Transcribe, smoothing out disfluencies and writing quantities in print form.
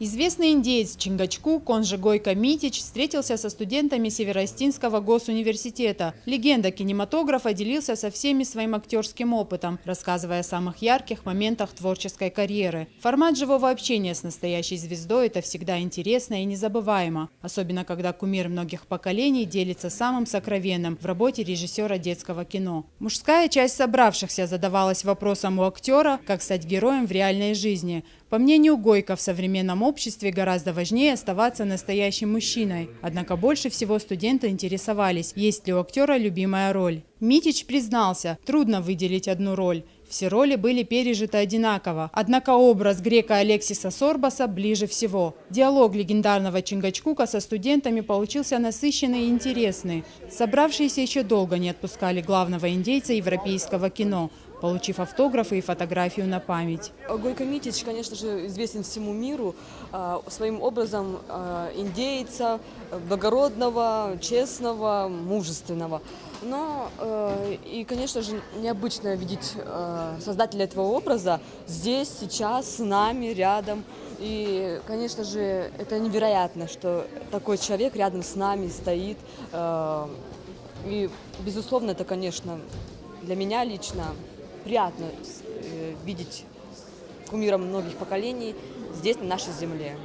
Известный индеец Чингачгук, он же Гойко Митич, встретился со студентами Северо-Остинского госуниверситета. Легенда кинематографа делился со всеми своим актерским опытом, рассказывая о самых ярких моментах творческой карьеры. Формат живого общения с настоящей звездой – это всегда интересно и незабываемо. Особенно, когда кумир многих поколений делится самым сокровенным в работе режиссера детского кино. Мужская часть собравшихся задавалась вопросом у актера, как стать героем в реальной жизни. По мнению Гойко, в современном обществе гораздо важнее оставаться настоящим мужчиной. Однако больше всего студенты интересовались, есть ли у актера любимая роль. Митич признался, трудно выделить одну роль. Все роли были пережиты одинаково. Однако образ грека Алексиса Сорбаса ближе всего. Диалог легендарного Чингачгука со студентами получился насыщенный и интересный. Собравшиеся еще долго не отпускали главного индейца европейского кино, получив автографы и фотографию на память. Гойко Митич, конечно же, известен всему миру своим образом индейца, благородного, честного, мужественного. Но, и, конечно же, необычно видеть создателя этого образа здесь, сейчас, с нами, рядом. И, конечно же, это невероятно, что такой человек рядом с нами стоит. И, безусловно, это, конечно, для меня лично приятно видеть кумира многих поколений здесь, на нашей земле.